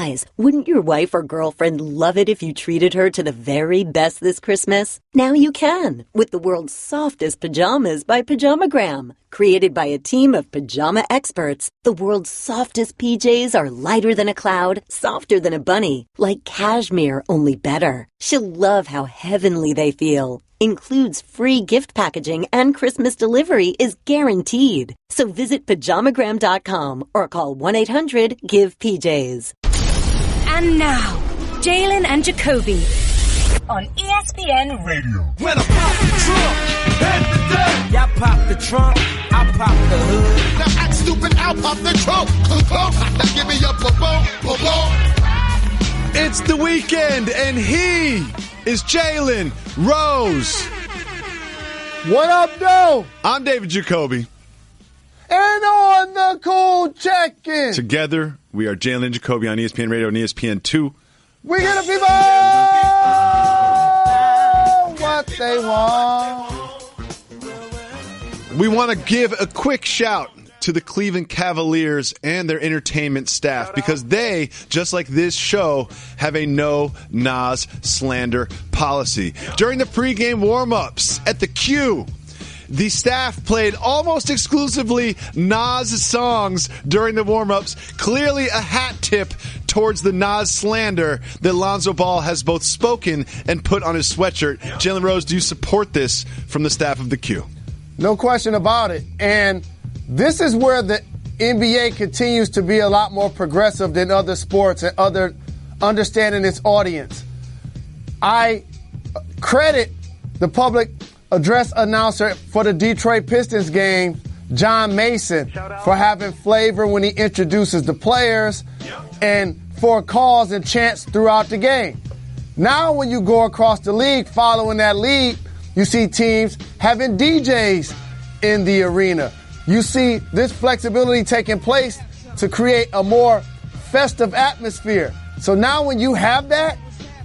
Guys, wouldn't your wife or girlfriend love it if you treated her to the very best this Christmas? Now you can, with the world's softest pajamas by Pajamagram. Created by a team of pajama experts, the world's softest PJs are lighter than a cloud, softer than a bunny, like cashmere, only better. She'll love how heavenly they feel. Includes free gift packaging and Christmas delivery is guaranteed. So visit pajamagram.com or call 1-800-GIVE-PJs. And now, Jalen and Jacoby on ESPN Radio. When I pop the trunk, head the deck. Y'all pop the trunk, I pop the hood. Now act stupid, I'll pop the trunk. Now give me a ba-boom. It's the weekend, and he is Jalen Rose. What up, though? I'm David Jacoby. And on the cool check-in. Together, we are Jalen Jacoby on ESPN Radio and ESPN2. We get the people what they want. We want to give a quick shout to the Cleveland Cavaliers and their entertainment staff because they, just like this show, have a no Nas slander policy. During the pregame warm-ups at the Q, the staff played almost exclusively Nas songs during the warm-ups, clearly a hat tip towards the Nas slander that Lonzo Ball has both spoken and put on his sweatshirt. Jalen Rose, do you support this from the staff of the Q? No question about it. And this is where the NBA continues to be a lot more progressive than other sports and other understanding its audience. I credit the public address announcer for the Detroit Pistons game, John Mason, for having flavor when he introduces the players and for calls and chants throughout the game. Now when you go across the league following that lead, you see teams having DJs in the arena. You see this flexibility taking place to create a more festive atmosphere. So now when you have that,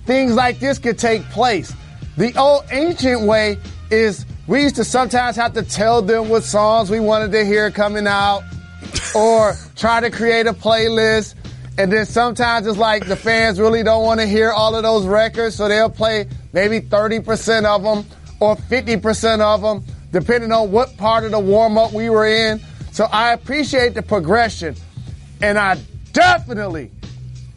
things like this can take place. The old ancient way is we used to sometimes have to tell them what songs we wanted to hear coming out or try to create a playlist. And then sometimes it's like the fans really don't want to hear all of those records, so they'll play maybe 30% of them or 50% of them, depending on what part of the warm-up we were in. So I appreciate the progression, and I definitely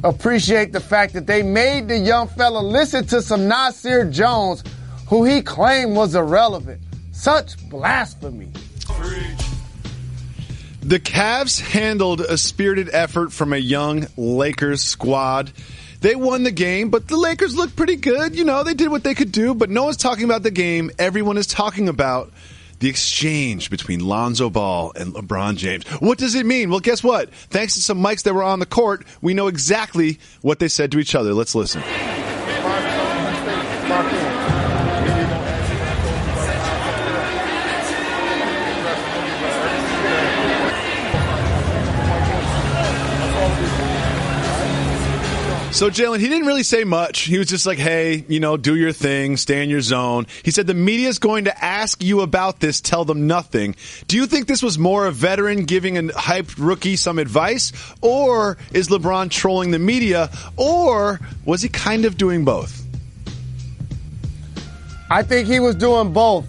appreciate the fact that they made the young fella listen to some Nasir Jones, who he claimed was irrelevant. Such blasphemy. The Cavs handled a spirited effort from a young Lakers squad. They won the game, but the Lakers looked pretty good. You know, they did what they could do, but no one's talking about the game. Everyone is talking about the exchange between Lonzo Ball and LeBron James. What does it mean? Well, guess what? Thanks to some mics that were on the court, we know exactly what they said to each other. Let's listen. So, Jalen, he didn't really say much. He was just like, hey, you know, do your thing, stay in your zone. He said the media's going to ask you about this, tell them nothing. Do you think this was more a veteran giving a hyped rookie some advice, or is LeBron trolling the media, or was he kind of doing both? I think he was doing both.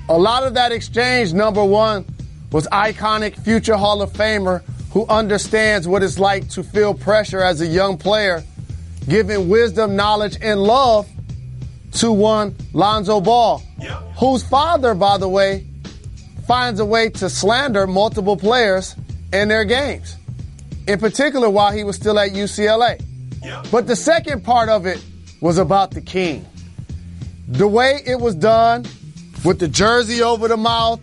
A lot of that exchange, number one, was iconic future Hall of Famer who understands what it's like to feel pressure as a young player, giving wisdom, knowledge, and love to one Lonzo Ball, whose father, by the way, finds a way to slander multiple players in their games, in particular while he was still at UCLA. But the second part of it was about the king. The way it was done, with the jersey over the mouth,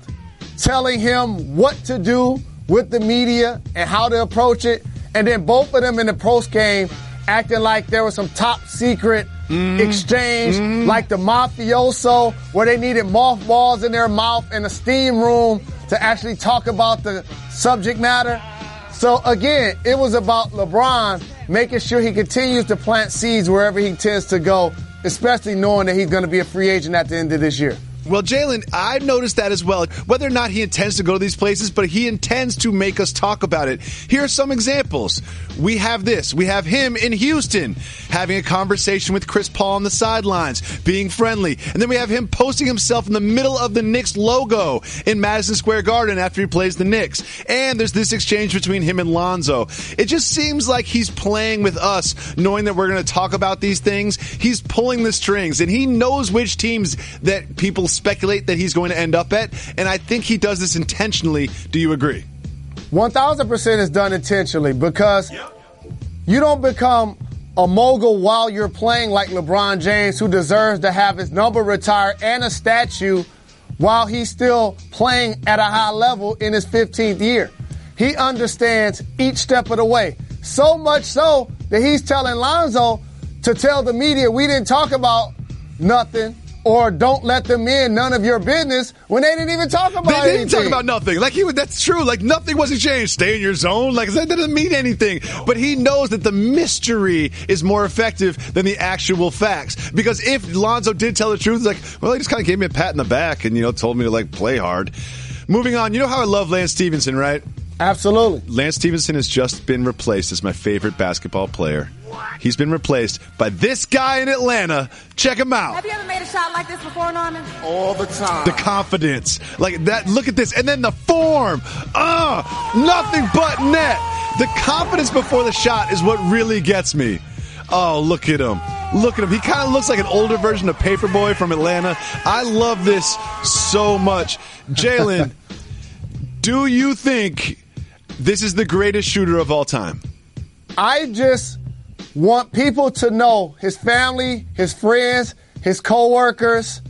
telling him what to do with the media and how to approach it, and then both of them in the post game acting like there was some top secret exchange, like the mafioso, where they needed mothballs in their mouth in a steam room to actually talk about the subject matter. So again, it was about LeBron making sure he continues to plant seeds wherever he tends to go, especially knowing that he's going to be a free agent at the end of this year. Well, Jalen, I've noticed that as well. Whether or not he intends to go to these places, but he intends to make us talk about it. Here are some examples. We have this. We have him in Houston having a conversation with Chris Paul on the sidelines, being friendly. And then we have him posting himself in the middle of the Knicks logo in Madison Square Garden after he plays the Knicks. And there's this exchange between him and Lonzo. It just seems like he's playing with us, knowing that we're going to talk about these things. He's pulling the strings, and he knows which teams that people speculate that he's going to end up at, and I think he does this intentionally. Do you agree? 1,000% is done intentionally, because you don't become a mogul while you're playing like LeBron James, who deserves to have his number retired and a statue while he's still playing at a high level in his 15th year. He understands each step of the way, so much so that he's telling Lonzo to tell the media we didn't talk about nothing, or don't let them in, none of your business, when they didn't even talk about anything. They didn't talk about nothing. That's true. Nothing was exchanged. Stay in your zone. That doesn't mean anything. But he knows that the mystery is more effective than the actual facts. Because if Lonzo did tell the truth, he just kind of gave me a pat in the back and, told me to, play hard. Moving on, you know how I love Lance Stevenson, right? Absolutely. Lance Stevenson has just been replaced as my favorite basketball player. He's been replaced by this guy in Atlanta. Check him out. Have you ever made a shot like this before, Norman? All the time. The confidence. That. Look at this. And then the form. Nothing but net. The confidence before the shot is what really gets me. Oh, look at him. Look at him. He kind of looks like an older version of Paperboy from Atlanta. I love this so much. Jalen, do you think this is the greatest shooter of all time? I just want people to know, his family, his friends, his coworkers,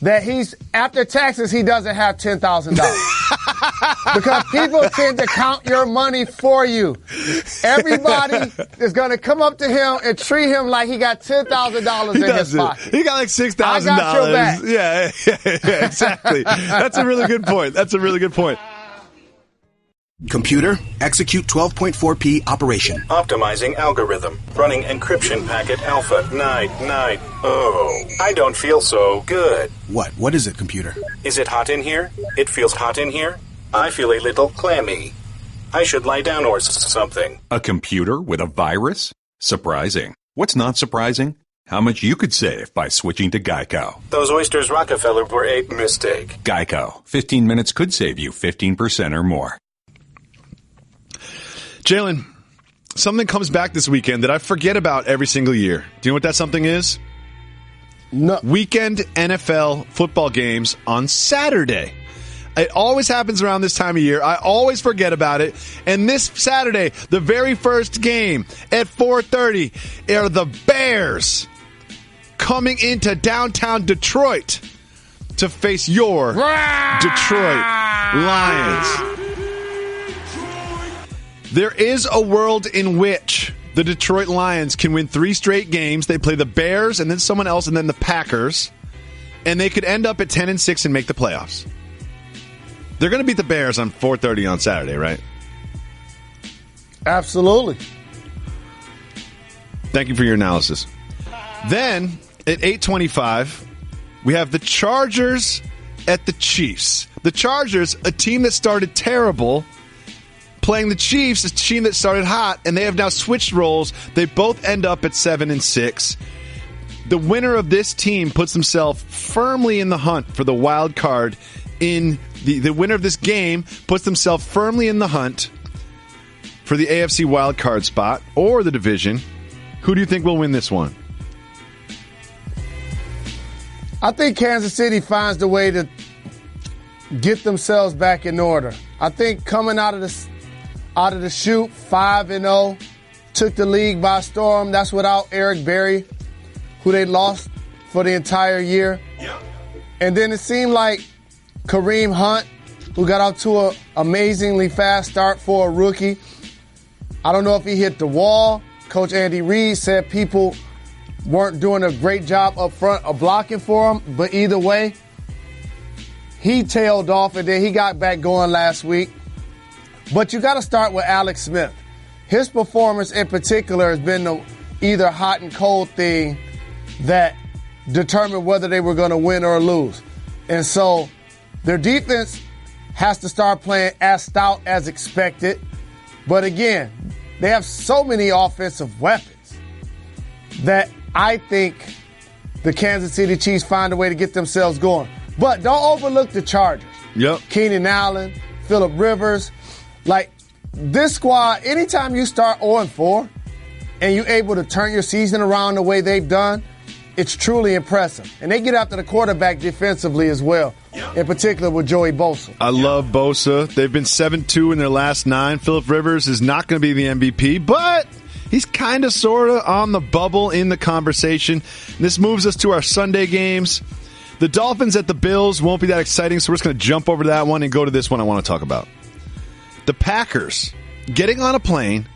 that he's, after taxes, he doesn't have $10,000. Because people tend to count your money for you. Everybody is going to come up to him and treat him like he got $10,000 in his pocket. He got $6,000. I got your back. Yeah, exactly. That's a really good point. Computer, execute 12.4p operation. Optimizing algorithm. Running encryption packet alpha 990. Oh, I don't feel so good. What is it, computer? Is it hot in here? It feels hot in here. I feel a little clammy. I should lie down or something. A computer with a virus? Surprising. What's not surprising? How much you could save by switching to Geico. Those oysters Rockefeller were a mistake. Geico. 15 minutes could save you 15% or more. Jalen, something comes back this weekend that I forget about every single year. Do you know what that something is? No. Weekend NFL football games on Saturday. It always happens around this time of year. I always forget about it. And this Saturday, the very first game at 4:30 are the Bears coming into downtown Detroit to face your Detroit Lions. There is a world in which the Detroit Lions can win 3 straight games. They play the Bears and then someone else and then the Packers. And they could end up at 10-6 and make the playoffs. They're going to beat the Bears on 4:30 on Saturday, right? Absolutely. Thank you for your analysis. Then, at 8:25, we have the Chargers at the Chiefs. The Chargers, a team that started terrible, playing the Chiefs, a team that started hot, and they have now switched roles. They both end up at 7-6. The winner of this team puts himself firmly in the hunt for the wild card. The winner of this game puts himself firmly in the hunt for the AFC wild card spot or the division. Who do you think will win this one? I think Kansas City finds the way to get themselves back in order. I think coming out of the chute, 5-0, took the league by storm. That's without Eric Berry, who they lost for the entire year. Yep. And then it seemed like Kareem Hunt, who got out to an amazingly fast start for a rookie. I don't know if he hit the wall. Coach Andy Reid said people weren't doing a great job up front of blocking for him, but either way, he tailed off and then he got back going last week. But you got to start with Alex Smith. His performance in particular has been the either hot and cold thing that determined whether they were going to win or lose. And so their defense has to start playing as stout as expected. But again, they have so many offensive weapons that I think the Kansas City Chiefs find a way to get themselves going. But don't overlook the Chargers. Yep. Keenan Allen, Phillip Rivers. Like, this squad, anytime you start 0-4 and you're able to turn your season around the way they've done, it's truly impressive. And they get after the quarterback defensively as well, in particular with Joey Bosa. I love Bosa. They've been 7-2 in their last 9. Phillip Rivers is not going to be the MVP, but he's kind of sort of on the bubble in the conversation. This moves us to our Sunday games. The Dolphins at the Bills won't be that exciting, so we're just going to jump over to that one and go to this one I want to talk about. The Packers getting on a plane,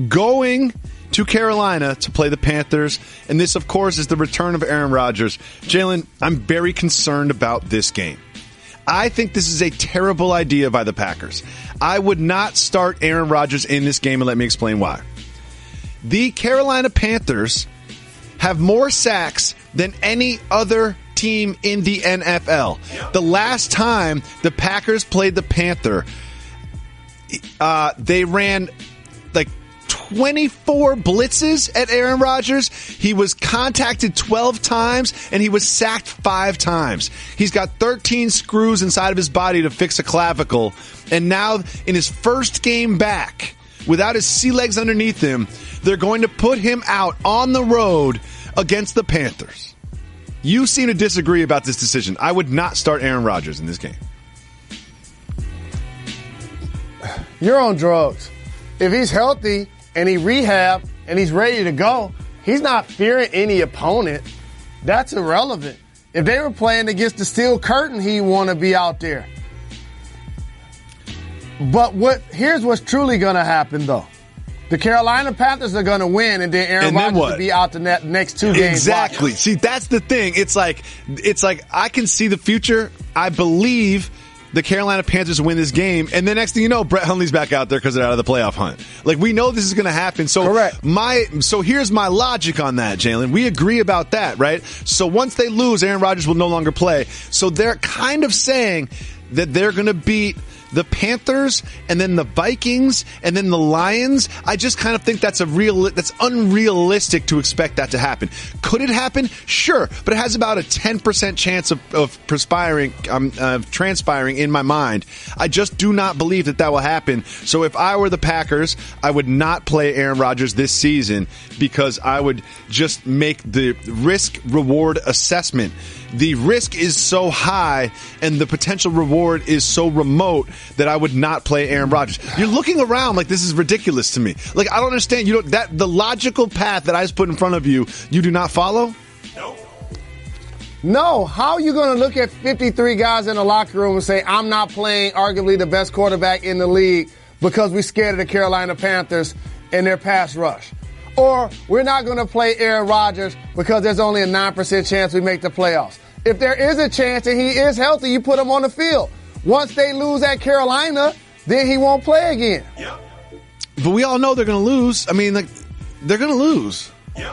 going to Carolina to play the Panthers, and this, of course, is the return of Aaron Rodgers. Jalen, I'm very concerned about this game. I think this is a terrible idea by the Packers. I would not start Aaron Rodgers in this game, and let me explain why. The Carolina Panthers have more sacks than any other team in the NFL. The last time the Packers played the Panther, they ran like 24 blitzes at Aaron Rodgers. He was contacted 12 times, and he was sacked 5 times. He's got 13 screws inside of his body to fix a clavicle, and now in his first game back, without his sea legs underneath him, they're going to put him out on the road against the Panthers. You seem to disagree about this decision. I would not start Aaron Rodgers in this game. You're on drugs. If he's healthy and he rehab and he's ready to go, he's not fearing any opponent. That's irrelevant. If they were playing against the Steel Curtain, he'd want to be out there. But here's what's truly going to happen, though. The Carolina Panthers are going to win, and then Aaron Rodgers will be out the next 2 games. Exactly. Watching. See, that's the thing. It's like I can see the future. I believe the Carolina Panthers win this game, and the next thing you know, Brett Hundley's back out there because they're out of the playoff hunt. Like, we know this is going to happen. So correct. So here's my logic on that, Jalen. We agree about that, right? So once they lose, Aaron Rodgers will no longer play. So they're kind of saying that they're going to beat the Panthers and then the Vikings and then the Lions. I just kind of think that's unrealistic to expect that to happen. Could it happen? Sure, but it has about a 10% chance of transpiring in my mind. I just do not believe that will happen. So if I were the Packers, I would not play Aaron Rodgers this season because I would just make the risk-reward assessment. The risk is so high and the potential reward is so remote that I would not play Aaron Rodgers. You're looking around like this is ridiculous to me. Like, I don't understand. The logical path that I just put in front of you, you do not follow? No. How are you going to look at 53 guys in the locker room and say, I'm not playing arguably the best quarterback in the league because we're scared of the Carolina Panthers and their pass rush? Or we're not going to play Aaron Rodgers because there's only a 9% chance we make the playoffs. If there is a chance and he is healthy, you put him on the field. Once they lose at Carolina, then he won't play again. Yeah. But we all know they're going to lose. I mean, they're going to lose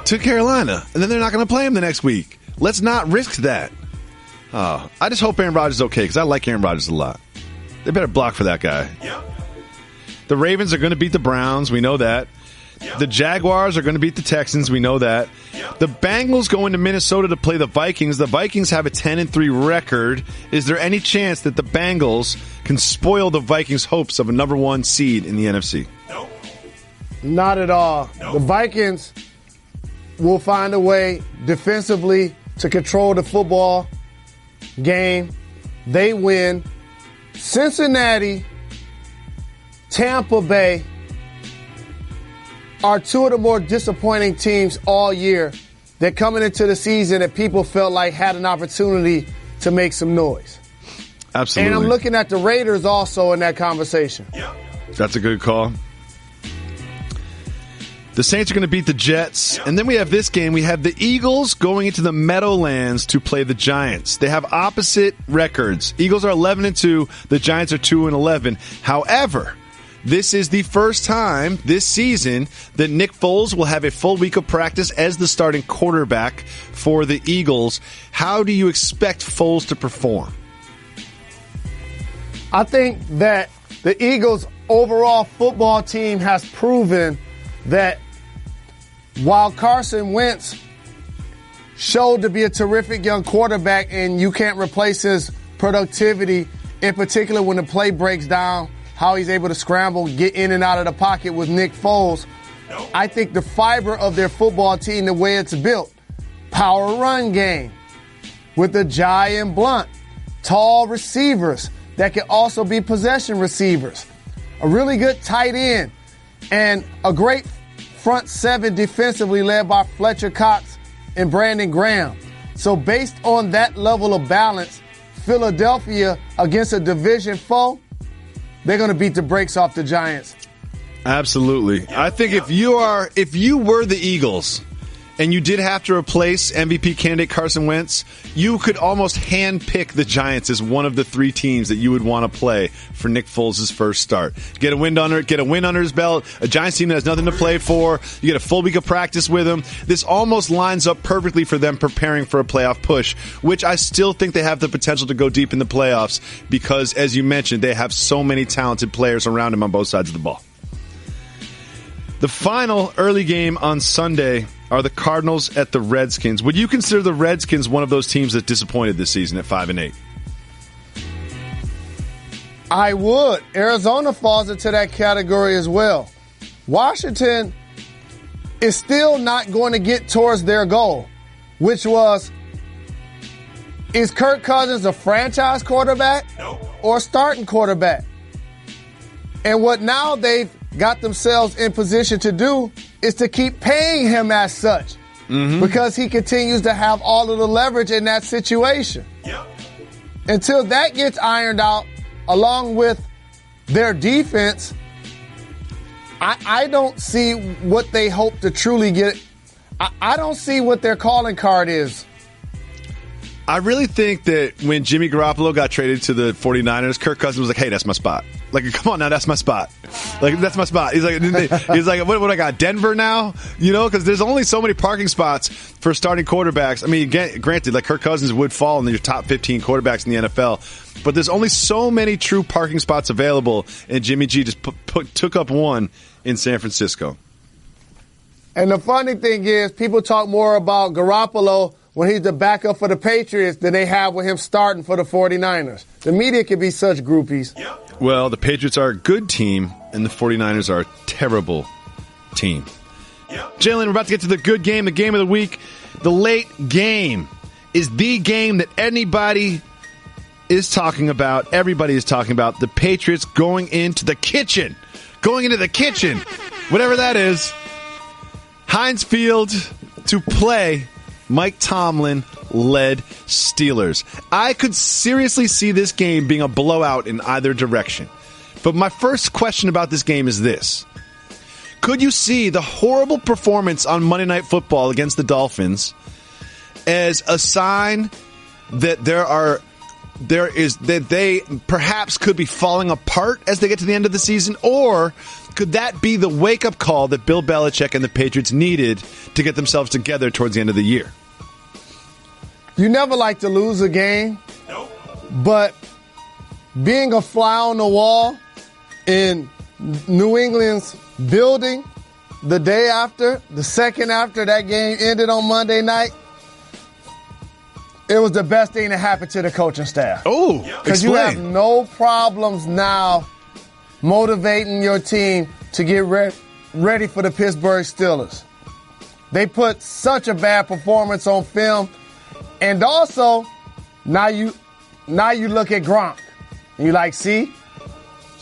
to Carolina, and then they're not going to play him the next week. Let's not risk that. I just hope Aaron Rodgers is okay because I like Aaron Rodgers a lot. They better block for that guy. Yeah. The Ravens are going to beat the Browns. We know that. The Jaguars are going to beat the Texans. We know that. The Bengals go into Minnesota to play the Vikings. The Vikings have a 10-3 record. Is there any chance that the Bengals can spoil the Vikings' hopes of a number 1 seed in the NFC? No. Not at all. No. The Vikings will find a way defensively to control the football game. They win. Cincinnati, Tampa Bay are 2 of the more disappointing teams all year that coming into the season that people felt like had an opportunity to make some noise. Absolutely. And I'm looking at the Raiders also in that conversation. Yeah. That's a good call. The Saints are going to beat the Jets. And then we have this game. We have the Eagles going into the Meadowlands to play the Giants. They have opposite records. Eagles are 11-2. The Giants are 2-11. However, this is the first time this season that Nick Foles will have a full week of practice as the starting quarterback for the Eagles. How do you expect Foles to perform? I think that the Eagles' overall football team has proven that while Carson Wentz showed to be a terrific young quarterback and you can't replace his productivity, in particular when the play breaks down, how he's able to scramble, get in and out of the pocket with Nick Foles, I think the fiber of their football team, the way it's built, power run game with the Giant Blunt, tall receivers that can also be possession receivers, a really good tight end, and a great front seven defensively led by Fletcher Cox and Brandon Graham. So based on that level of balance, Philadelphia against a division foe, they're going to beat the brakes off the Giants. Absolutely. I think if you were the Eagles and you did have to replace MVP candidate Carson Wentz, you could almost handpick the Giants as one of the three teams that you would want to play for Nick Foles' first start. Get a win under his belt, a Giants team that has nothing to play for. You get a full week of practice with him. This almost lines up perfectly for them preparing for a playoff push, which I still think they have the potential to go deep in the playoffs because, as you mentioned, they have so many talented players around them on both sides of the ball. The final early game on Sunday are the Cardinals at the Redskins. Would you consider the Redskins one of those teams that disappointed this season at 5-8? I would. Arizona falls into that category as well. Washington is still not going to get towards their goal, which was, is Kirk Cousins a franchise quarterback or a starting quarterback? And what now they've got themselves in position to do is to keep paying him as such because he continues to have all of the leverage in that situation. Yep. Until that gets ironed out, along with their defense, I don't see what they hope to truly get. I don't see what their calling card is. I really think that when Jimmy Garoppolo got traded to the 49ers, Kirk Cousins was like, hey, that's my spot. Like, come on now, that's my spot. Like, that's my spot. He's like, what I got, Denver now? You know, because there's only so many parking spots for starting quarterbacks. I mean, granted, like Kirk Cousins would fall in your top 15 quarterbacks in the NFL, but there's only so many true parking spots available, and Jimmy G just took up one in San Francisco. And the funny thing is, people talk more about Garoppolo when he's the backup for the Patriots than they have with him starting for the 49ers. The media can be such groupies. Well, the Patriots are a good team, and the 49ers are a terrible team. Jalen, we're about to get to the good game, the game of the week. The late game is the game that anybody is talking about. Everybody is talking about. The Patriots going into the kitchen. Whatever that is. Heinz Field to play Mike Tomlin-led Steelers. I could seriously see this game being a blowout in either direction. But my first question about this game is this. Could you see the horrible performance on Monday Night Football against the Dolphins as a sign that that they perhaps could be falling apart as they get to the end of the season? Or could that be the wake-up call that Bill Belichick and the Patriots needed to get themselves together towards the end of the year? You never like to lose a game, but being a fly on the wall in New England's building the day after, the second after that game ended on Monday night, it was the best thing that happened to the coaching staff. Oh, because you have no problems now motivating your team to get ready for the Pittsburgh Steelers. They put such a bad performance on film. And also, now you look at Gronk. And you're like, see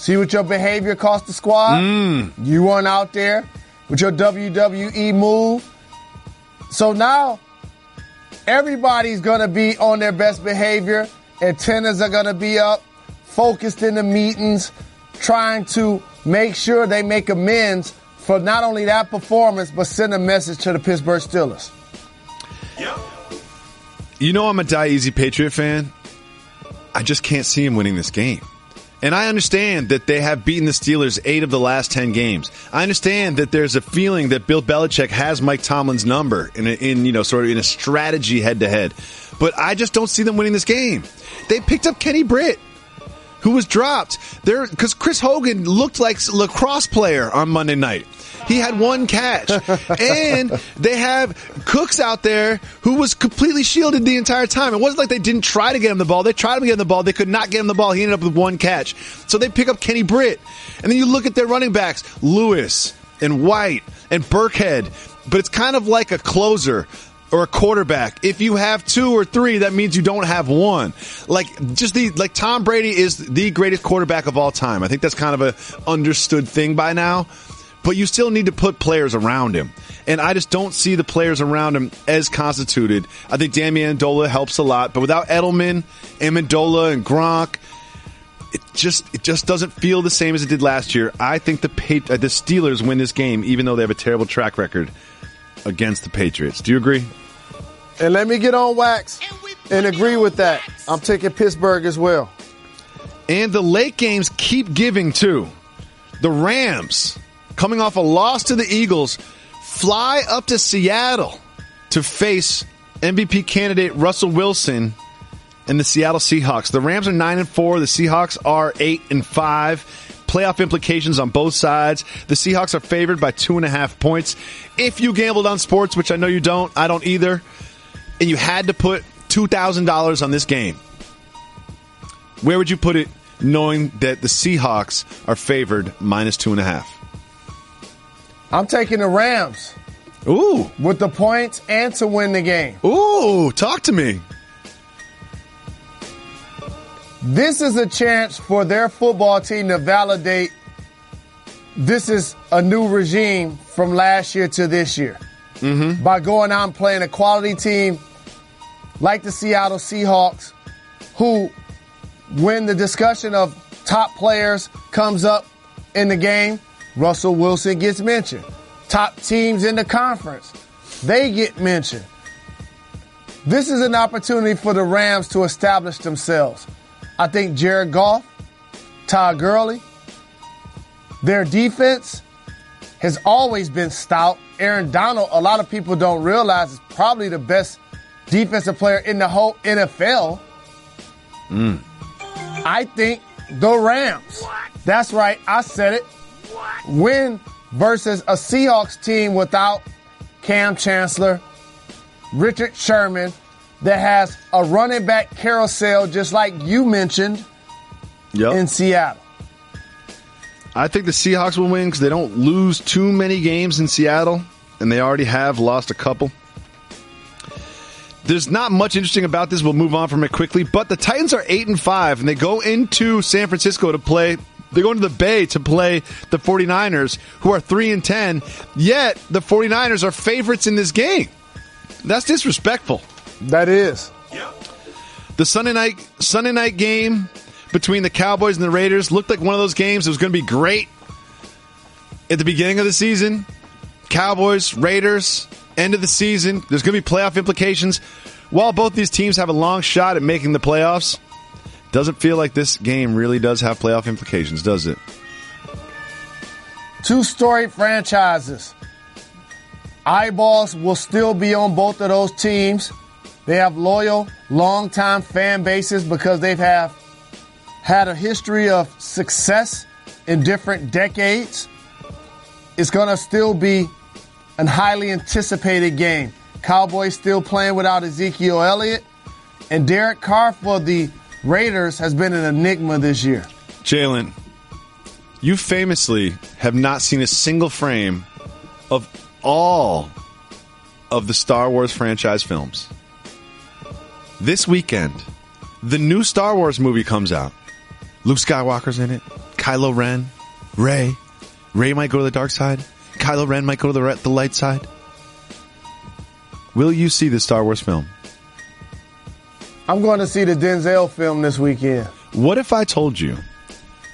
what your behavior cost the squad? You weren't out there with your WWE move. So now everybody's going to be on their best behavior. Antennas are going to be up, focused in the meetings, trying to make sure they make amends for not only that performance, but send a message to the Pittsburgh Steelers. Yep. You know I'm a die-easy Patriot fan. I just can't see him winning this game. And I understand that they have beaten the Steelers 8 of the last 10 games. I understand that there's a feeling that Bill Belichick has Mike Tomlin's number in a strategy head-to-head. But I just don't see them winning this game. They picked up Kenny Britt, who was dropped there because Chris Hogan looked like a lacrosse player on Monday night. He had one catch. And they have Cooks out there who was completely shielded the entire time. It wasn't like they didn't try to get him the ball. They tried to get him the ball. They could not get him the ball. He ended up with one catch. So they pick up Kenny Britt. And then you look at their running backs, Lewis and White and Burkhead. But it's kind of like a closer or a quarterback. If you have 2 or 3, that means you don't have one. Like Tom Brady is the greatest quarterback of all time. I think that's kind of a understood thing by now. But you still need to put players around him. And I just don't see the players around him as constituted. I think Damian Amendola helps a lot. But without Edelman, Amendola, and Gronk, it just doesn't feel the same as it did last year. I think the Steelers win this game, even though they have a terrible track record against the Patriots. Do you agree? And let me get on wax and agree with that. I'm taking Pittsburgh as well. And the late games keep giving, too. The Rams, coming off a loss to the Eagles, fly up to Seattle to face MVP candidate Russell Wilson and the Seattle Seahawks. The Rams are 9-4. The Seahawks are 8-5. Playoff implications on both sides. The Seahawks are favored by 2.5 points. If you gambled on sports, which I know you don't, I don't either, and you had to put $2,000 on this game, where would you put it knowing that the Seahawks are favored -2.5? I'm taking the Rams. Ooh. With the points and to win the game. Ooh, talk to me. This is a chance for their football team to validate this is a new regime from last year to this year. Mm-hmm. By going out and playing a quality team like the Seattle Seahawks, who, when the discussion of top players comes up in the game, Russell Wilson gets mentioned. Top teams in the conference, they get mentioned. This is an opportunity for the Rams to establish themselves. I think Jared Goff, Todd Gurley, their defense has always been stout. Aaron Donald, a lot of people don't realize, is probably the best defensive player in the whole NFL. I think the Rams. That's right, I said it. Win versus a Seahawks team without Cam Chancellor, Richard Sherman, that has a running back carousel just like you mentioned in Seattle. I think the Seahawks will win because they don't lose too many games in Seattle, and they already have lost a couple. There's not much interesting about this. We'll move on from it quickly. But the Titans are 8-5, and they go into San Francisco to play. They go into the Bay to play the 49ers, who are 3-10. Yet the 49ers are favorites in this game. That's disrespectful. That is. The Sunday night game between the Cowboys and the Raiders looked like one of those games that was going to be great at the beginning of the season. Cowboys, Raiders, end of the season. There's going to be playoff implications. While both these teams have a long shot at making the playoffs, doesn't feel like this game really does have playoff implications, does it? Two storied franchises. Eyeballs will still be on both of those teams. They have loyal, long-time fan bases because they've had a history of success in different decades. It's going to still be a highly anticipated game. Cowboys still playing without Ezekiel Elliott. And Derek Carr for the Raiders has been an enigma this year. Jalen, you famously have not seen a single frame of all of the Star Wars franchise films. This weekend, the new Star Wars movie comes out. Luke Skywalker's in it. Kylo Ren. Rey. Rey might go to the dark side. Kylo Ren might go to the light side. Will you see the Star Wars film? I'm going to see the Denzel film this weekend. What if I told you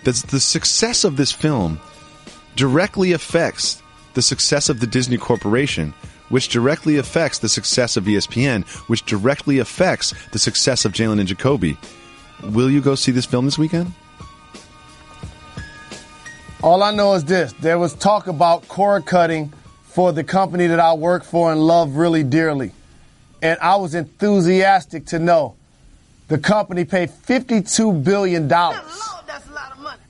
that the success of this film directly affects the success of the Disney Corporation, which directly affects the success of ESPN, which directly affects the success of Jalen and Jacoby? Will you go see this film this weekend? All I know is this. There was talk about cord cutting for the company that I work for and love really dearly. And I was enthusiastic to know the company paid $52 billion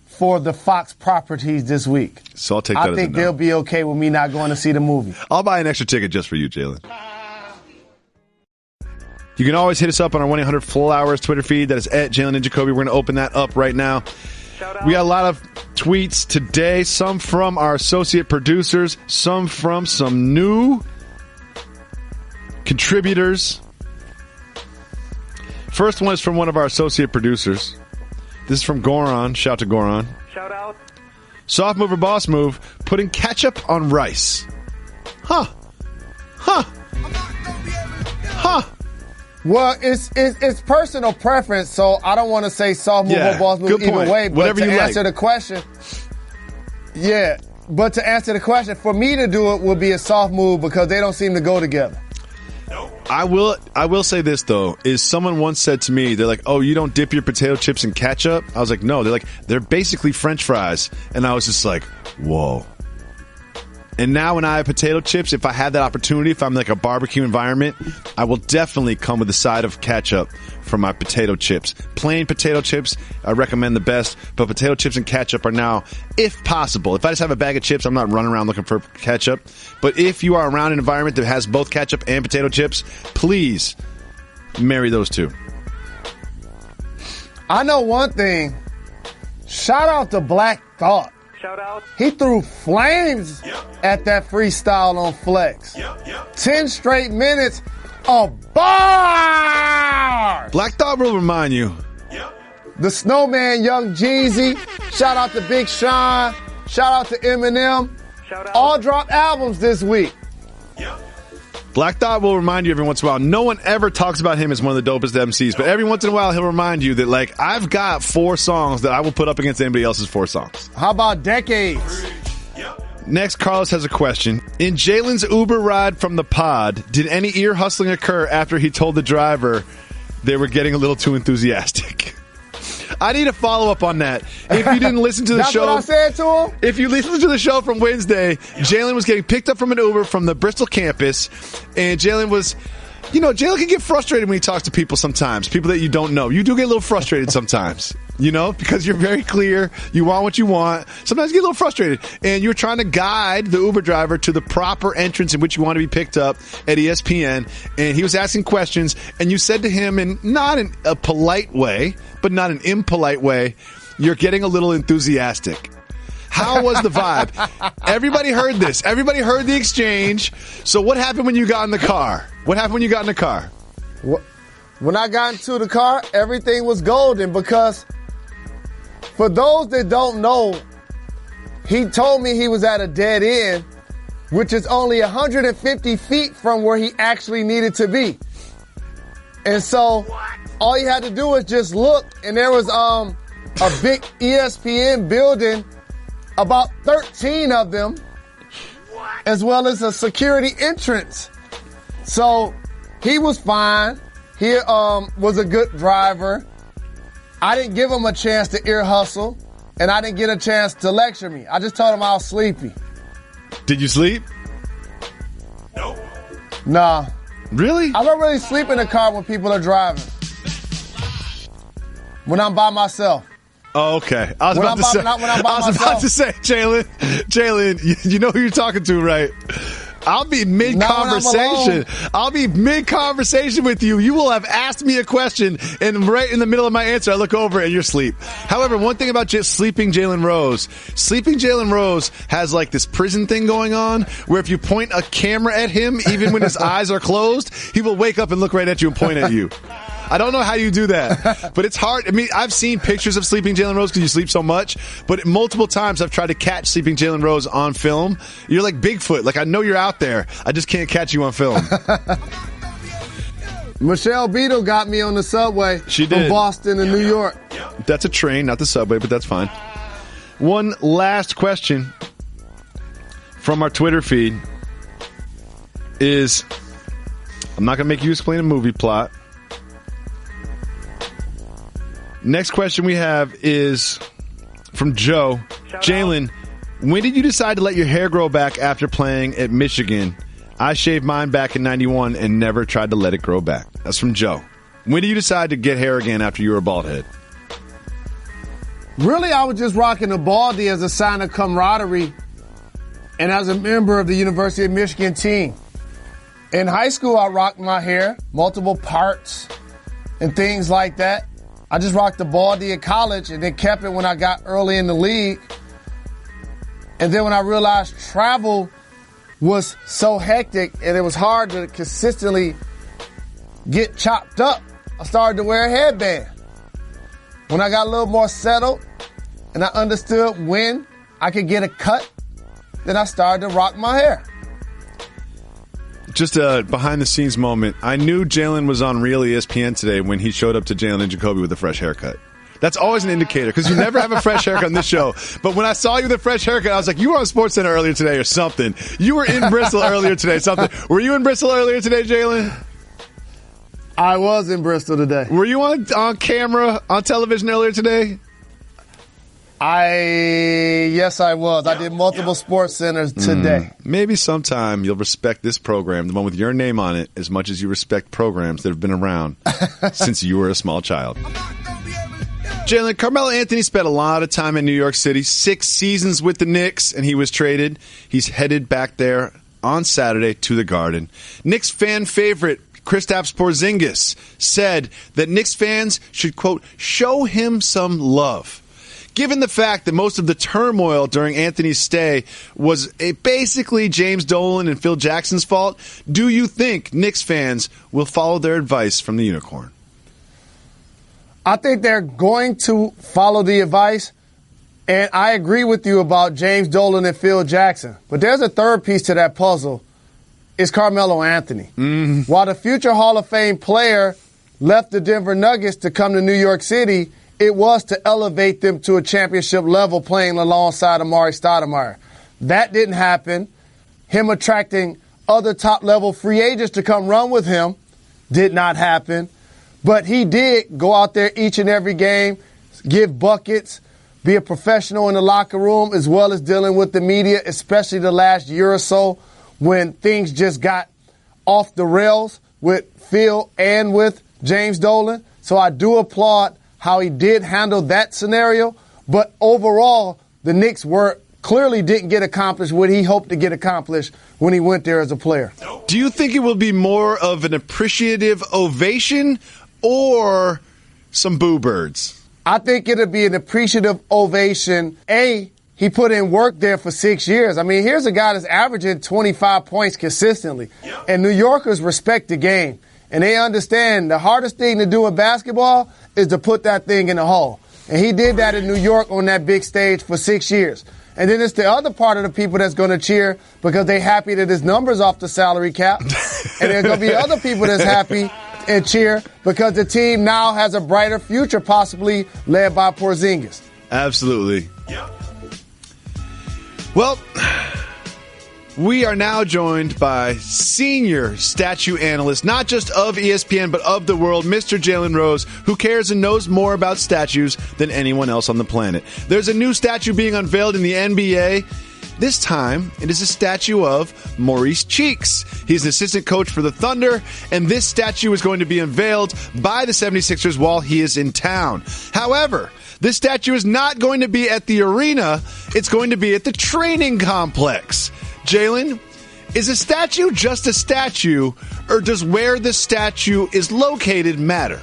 for the Fox properties this week. So I'll take that as a no. I think they'll be okay with me not going to see the movie. I'll buy an extra ticket just for you, Jalen. You can always hit us up on our 1-800-FLOWERS Twitter feed. That is at Jalen Jacoby. We're going to open that up right now. We got a lot of tweets today, some from our associate producers, some from some new contributors. First one is from one of our associate producers. This is from Goran. Shout to Goran. Shout out. Soft move or boss move, putting ketchup on rice. Huh. Well, it's personal preference, so I don't want to say soft move or boss move either way. But Whatever to you answer like. the question, but to answer the question, for me to do it would be a soft move because they don't seem to go together. I will say this, though, is someone once said to me, they're like, oh, you don't dip your potato chips in ketchup? I was like, no. They're like, they're basically French fries. And I was just like, whoa. And now when I have potato chips, if I had that opportunity, if I'm like a barbecue environment, I will definitely come with a side of ketchup for my potato chips. Plain potato chips, I recommend the best, but potato chips and ketchup are now, if possible. If I just have a bag of chips, I'm not running around looking for ketchup. But if you are around an environment that has both ketchup and potato chips, please marry those two. I know one thing. Shout out to Black Thought. Shout out. He threw flames at that freestyle on Flex. 10 straight minutes of bars. Black Thought will remind you. The Snowman, Young Jeezy. Shout out to Big Sean. Shout out to Eminem. Shout out. All dropped albums this week. Black Thought will remind you every once in a while. No one ever talks about him as one of the dopest MCs, but every once in a while he'll remind you that, like, I've got 4 songs that I will put up against anybody else's 4 songs. How about Decades? Next, Carlos has a question. In Jalen's Uber ride from the pod, did any ear hustling occur after he told the driver they were getting a little too enthusiastic? I need a follow-up on that. If you didn't listen to the show... That's what I said to him? If you listened to the show from Wednesday, Jalen was getting picked up from an Uber from the Bristol campus, and Jalen was... You know, Jalen can get frustrated when he talks to people sometimes, people that you don't know. You do get a little frustrated sometimes, you know, because you're very clear. You want what you want. Sometimes you get a little frustrated. And you're trying to guide the Uber driver to the proper entrance in which you want to be picked up at ESPN. And he was asking questions, and you said to him in not in a polite way, but not an impolite way, you're getting a little enthusiastic. How was the vibe? Everybody heard this. Everybody heard the exchange. So what happened when you got in the car? What happened when you got in the car? When I got into the car, everything was golden because for those that don't know, he told me he was at a dead end, which is only 150 feet from where he actually needed to be. And so all you had to do was just look, and there was a big ESPN building, about 13 of them, as well as a security entrance. So he was fine. He was a good driver. I didn't give him a chance to ear hustle, and I didn't get a chance to lecture me. I just told him I was sleepy. Did you sleep? No. Nah. Really? I don't really sleep in the car when people are driving. When I'm by myself. Oh, okay. I was about to say, Jalen, you know who you're talking to, right? I'll be mid-conversation. I'll be mid-conversation with you. You will have asked me a question, and right in the middle of my answer, I look over and you're asleep. However, one thing about sleeping Jalen Rose has like this prison thing going on where if you point a camera at him, even when his eyes are closed, he will wake up and look right at you and point at you. I don't know how you do that, but it's hard. I mean, I've seen pictures of sleeping Jalen Rose because you sleep so much, but multiple times I've tried to catch sleeping Jalen Rose on film. You're like Bigfoot. Like, I know you're out there. I just can't catch you on film. Michelle Beadle got me on the subway she did. From Boston to New York. That's a train, not the subway, but that's fine. One last question from our Twitter feed is, I'm not going to make you explain a movie plot. Next question we have is from Joe. Jalen, when did you decide to let your hair grow back after playing at Michigan? I shaved mine back in 91 and never tried to let it grow back. That's from Joe. When did you decide to get hair again after you were a bald head? Really, I was just rocking the baldy as a sign of camaraderie and as a member of the University of Michigan team. In high school, I rocked my hair, multiple parts and things like that. I just rocked the baldy in college and then kept it when I got early in the league. And then when I realized travel was so hectic and it was hard to consistently get chopped up, I started to wear a headband. When I got a little more settled and I understood when I could get a cut, then I started to rock my hair. Just a behind-the-scenes moment. I knew Jalen was on Real ESPN today when he showed up to Jalen Jacoby with a fresh haircut. That's always an indicator because you never have a fresh haircut on this show. But when I saw you with a fresh haircut, I was like, you were on SportsCenter earlier today or something. You were in Bristol earlier today, something. Were you in Bristol earlier today, Jalen? I was in Bristol today. Were you on camera, on television earlier today? Yes, I was. I did multiple sports centers today. Maybe sometime you'll respect this program, the one with your name on it, as much as you respect programs that have been around since you were a small child. Jalen, Carmelo Anthony spent a lot of time in New York City, 6 seasons with the Knicks, and he was traded. He's headed back there on Saturday to the Garden. Knicks fan favorite Kristaps Porzingis said that Knicks fans should, quote, show him some love. Given the fact that most of the turmoil during Anthony's stay was basically James Dolan and Phil Jackson's fault, do you think Knicks fans will follow their advice from the Unicorn? I think they're going to follow the advice, and I agree with you about James Dolan and Phil Jackson. But there's a third piece to that puzzle. It's Carmelo Anthony. While the future Hall of Fame player left the Denver Nuggets to come to New York City, it was to elevate them to a championship level playing alongside Amari Stoudemire. That didn't happen. Him attracting other top-level free agents to come run with him did not happen. But he did go out there each and every game, give buckets, be a professional in the locker room, as well as dealing with the media, especially the last year or so when things just got off the rails with Phil and with James Dolan. So I do applaud how he did handle that scenario. But overall, the Knicks clearly didn't get accomplished what he hoped to get accomplished when he went there as a player. Do you think it will be more of an appreciative ovation or some boo birds? I think it'll be an appreciative ovation. He put in work there for 6 years. I mean, here's a guy that's averaging 25 points consistently. And New Yorkers respect the game. And they understand the hardest thing to do in basketball is to put that thing in the hole. And he did that in New York on that big stage for 6 years. And then it's the other part of the people that's going to cheer because they're happy that his number's off the salary cap. And there's going to be other people that's happy and cheer because the team now has a brighter future, possibly led by Porzingis. Absolutely. Well, we are now joined by senior statue analyst, not just of ESPN, but of the world, Mr. Jalen Rose, who cares and knows more about statues than anyone else on the planet. There's a new statue being unveiled in the NBA. This time, it is a statue of Maurice Cheeks. He's an assistant coach for the Thunder, and this statue is going to be unveiled by the 76ers while he is in town. However, this statue is not going to be at the arena. It's going to be at the training complex. Jalen, is a statue just a statue, or does where the statue is located matter?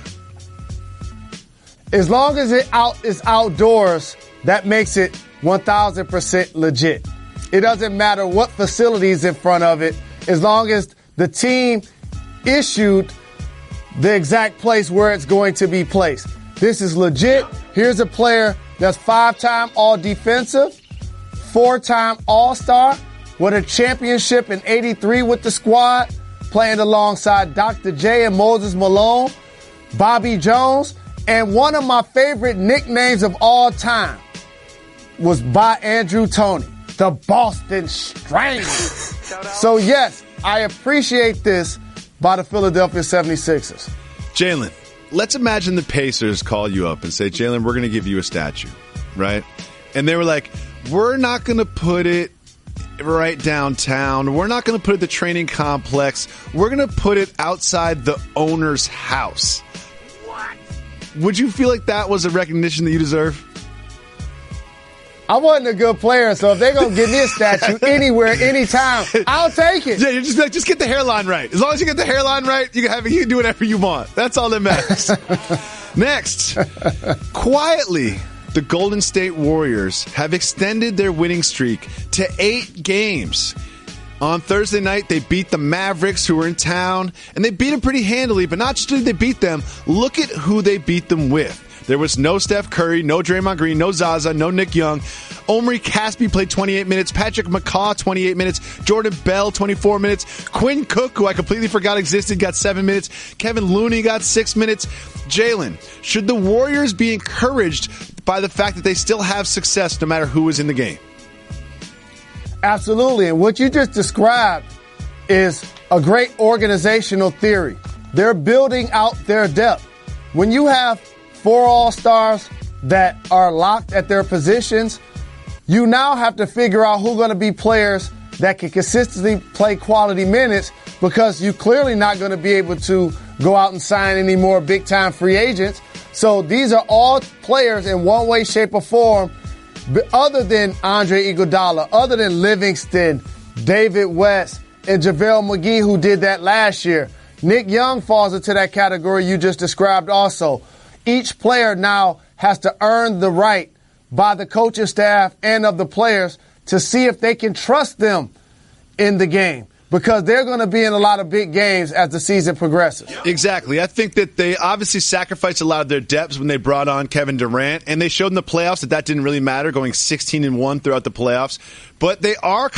As long as it is outdoors, that makes it 1,000% legit. It doesn't matter what facility is in front of it, as long as the team issued the exact place where it's going to be placed. This is legit. Here's a player that's 5-time All-Defensive, 4-time All-Star, with a championship in '83 with the squad, playing alongside Dr. J and Moses Malone, Bobby Jones, and one of my favorite nicknames of all time was by Andrew Toney, the Boston Stranger. So yes, I appreciate this by the Philadelphia 76ers. Jalen, let's imagine the Pacers call you up and say, Jalen, we're going to give you a statue, right? And they were like, we're not going to put it right downtown. We're not going to put it at the training complex. We're going to put it outside the owner's house. What? Would you feel like that was a recognition that you deserve? I wasn't a good player, so if they're going to give me a statue anywhere, anytime, I'll take it. Yeah, you're just like, just get the hairline right. As long as you get the hairline right, you can do whatever you want. That's all that matters. Next, quietly, the Golden State Warriors have extended their winning streak to 8 games. On Thursday night, they beat the Mavericks, who were in town, and they beat them pretty handily. But not just did they beat them, look at who they beat them with. There was no Steph Curry, no Draymond Green, no Zaza, no Nick Young. Omri Caspi played 28 minutes. Patrick McCaw, 28 minutes. Jordan Bell, 24 minutes. Quinn Cook, who I completely forgot existed, got 7 minutes. Kevin Looney got 6 minutes. Jalen, should the Warriors be encouraged by the fact that they still have success no matter who is in the game? Absolutely. And what you just described is a great organizational theory. They're building out their depth. When you have 4 all-stars that are locked at their positions, you now have to figure out who's going to be players that can consistently play quality minutes, because you're clearly not going to be able to go out and sign any more big-time free agents. So these are all players in one way, shape, or form, other than Andre Iguodala, other than Livingston, David West, and JaVale McGee, who did that last year. Nick Young falls into that category you just described also. Each player now has to earn the right by the coaching staff and of the players to see if they can trust them in the game, because they're going to be in a lot of big games as the season progresses. Exactly. I think that they obviously sacrificed a lot of their depth when they brought on Kevin Durant, and they showed in the playoffs that didn't really matter, going 16-1 throughout the playoffs. But they are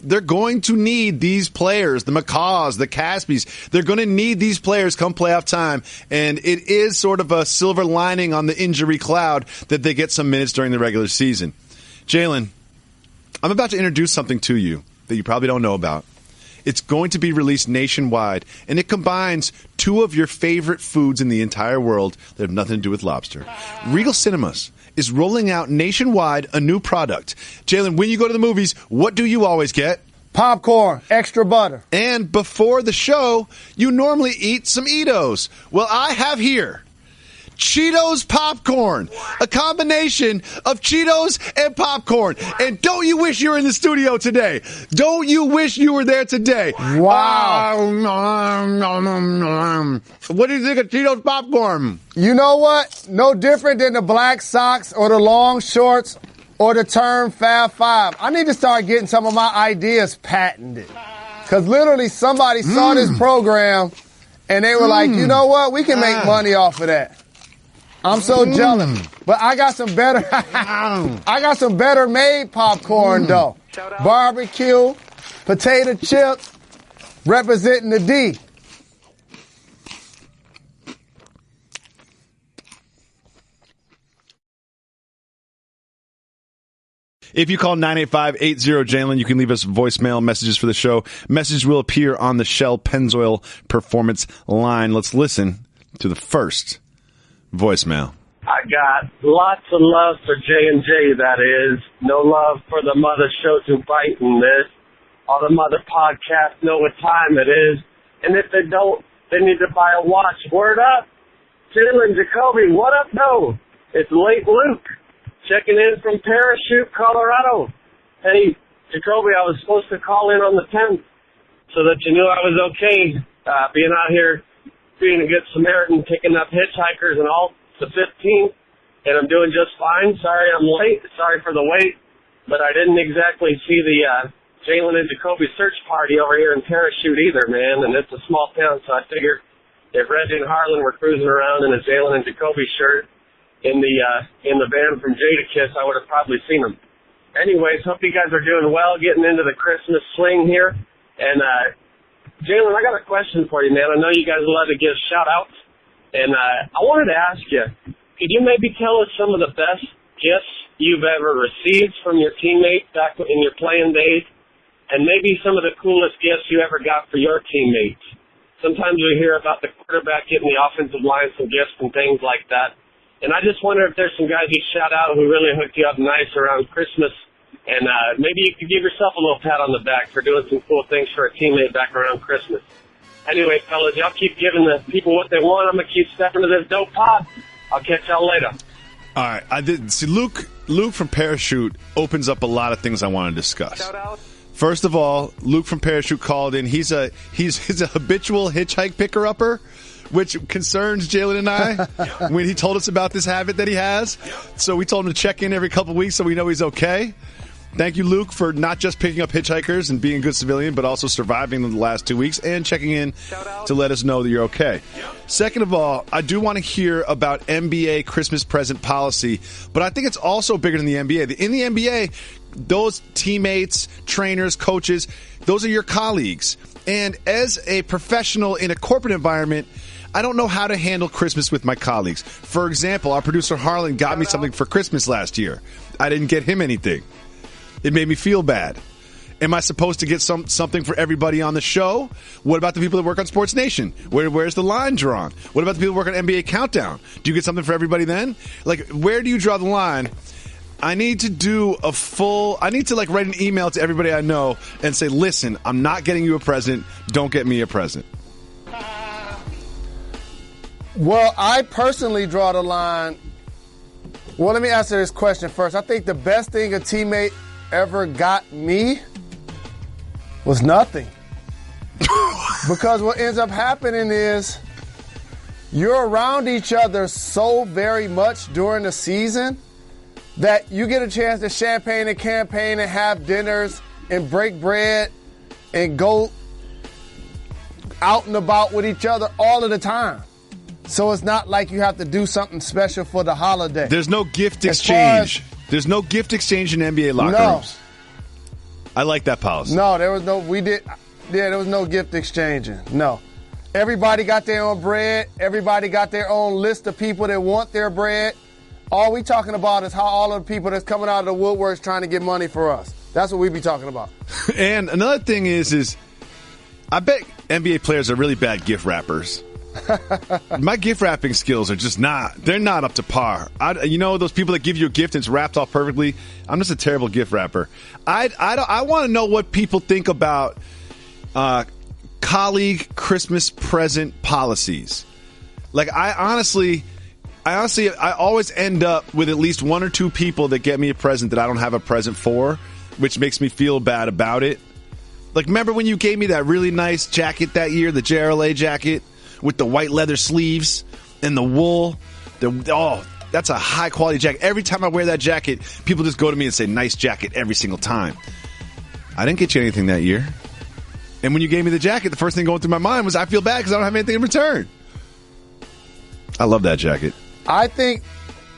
they're going to need these players, the McCaws, the Caspies. They're going to need these players come playoff time, and it is sort of a silver lining on the injury cloud that they get some minutes during the regular season. Jalen, I'm about to introduce something to you that you probably don't know about. It's going to be released nationwide, and it combines 2 of your favorite foods in the entire world that have nothing to do with lobster. Regal Cinemas is rolling out nationwide a new product. Jalen, when you go to the movies, what do you always get? Popcorn, extra butter. And before the show, you normally eat some Eatos. Well, I have here Cheetos popcorn, a combination of Cheetos and popcorn. And don't you wish you were in the studio today? Don't you wish you were there today? Wow. What do you think of Cheetos popcorn? You know what? No different than the black socks or the long shorts or the term Fab Five. I need to start getting some of my ideas patented. Because literally somebody saw this program and they were like, you know what? We can make money off of that. I'm so jealous. But I got some better made popcorn though. Barbecue, potato chips, representing the D. If you call 985-80-JALEN, you can leave us voicemail messages for the show. Messages will appear on the Shell Pennzoil Performance line. Let's listen to the first voicemail. I got lots of love for J&J, that is. No love for the mother show to bite in this. All the mother podcasts know what time it is. And if they don't, they need to buy a watch. Word up. Jalen Jacoby, what up, though? It's late Luke, checking in from Parachute, Colorado. Hey, Jacoby, I was supposed to call in on the 10th so that you knew I was okay being out here, being a good Samaritan, picking up hitchhikers and all, the 15th, and I'm doing just fine. Sorry I'm late. Sorry for the wait, but I didn't exactly see the Jalen and Jacoby search party over here in Parachute either, man, and it's a small town, so I figured if Reggie and Harlan were cruising around in a Jalen and Jacoby shirt in the band from Jadakiss, I would have probably seen them. Anyways, hope you guys are doing well, getting into the Christmas swing here, and Jalen, I got a question for you, man. I know you guys love to give shout-outs, and I wanted to ask you, could you maybe tell us some of the best gifts you've ever received from your teammates back in your playing days, and maybe some of the coolest gifts you ever got for your teammates? Sometimes we hear about the quarterback getting the offensive line some gifts and things like that, and I just wonder if there's some guys you shout out who really hooked you up nice around Christmas, and maybe you could give yourself a little pat on the back for doing some cool things for a teammate back around Christmas. Anyway, fellas, y'all keep giving the people what they want. I'm going to keep stepping to this dope pod. I'll catch y'all later. All right. I did see Luke from Parachute opens up a lot of things I want to discuss. Shout out. First of all, Luke from Parachute called in. He's a habitual hitchhike picker-upper, which concerns Jalen and I when he told us about this habit that he has. So we told him to check in every couple of weeks so we know he's okay. Thank you, Luke, for not just picking up hitchhikers and being a good civilian, but also surviving the last 2 weeks and checking in to let us know that you're okay. Second of all, I do want to hear about NBA Christmas present policy, but I think it's also bigger than the NBA. In the NBA, those teammates, trainers, coaches, those are your colleagues. And as a professional in a corporate environment, I don't know how to handle Christmas with my colleagues. For example, our producer Harlan got me something for Christmas last year. I didn't get him anything. It made me feel bad. Am I supposed to get something for everybody on the show? What about the people that work on Sports Nation? Where's the line drawn? What about the people that work on NBA Countdown? Do you get something for everybody then? Like, where do you draw the line? I need to write an email to everybody I know and say, listen, I'm not getting you a present. Don't get me a present. Well, I personally draw the line. Well, let me answer this question first. I think the best thing a teammate ever got me was nothing. Because what ends up happening is you're around each other so very much during the season that you get a chance to champagne and campaign and have dinners and break bread and go out and about with each other all of the time. So it's not like you have to do something special for the holiday. There's no gift exchange. There's no gift exchange in NBA locker rooms. I like that policy. No, there was no. There was no gift exchanging. No, everybody got their own bread. Everybody got their own list of people that want their bread. All we talking about is how all of the people that's coming out of the woodworks trying to get money for us. That's what we be talking about. And another thing is I bet NBA players are really bad gift wrappers. My gift wrapping skills are just they're not up to par. Those people that give you a gift and it's wrapped off perfectly? I'm just a terrible gift wrapper. I want to know what people think about colleague Christmas present policies. Like, I honestly, I always end up with at least one or two people that get me a present that I don't have a present for, which makes me feel bad about it. Like, remember when you gave me that really nice jacket that year, the JRLA jacket? With the white leather sleeves and the wool. That's a high-quality jacket. Every time I wear that jacket, people just go to me and say, nice jacket, every single time. I didn't get you anything that year. And when you gave me the jacket, the first thing going through my mind was, I feel bad because I don't have anything in return. I love that jacket. I think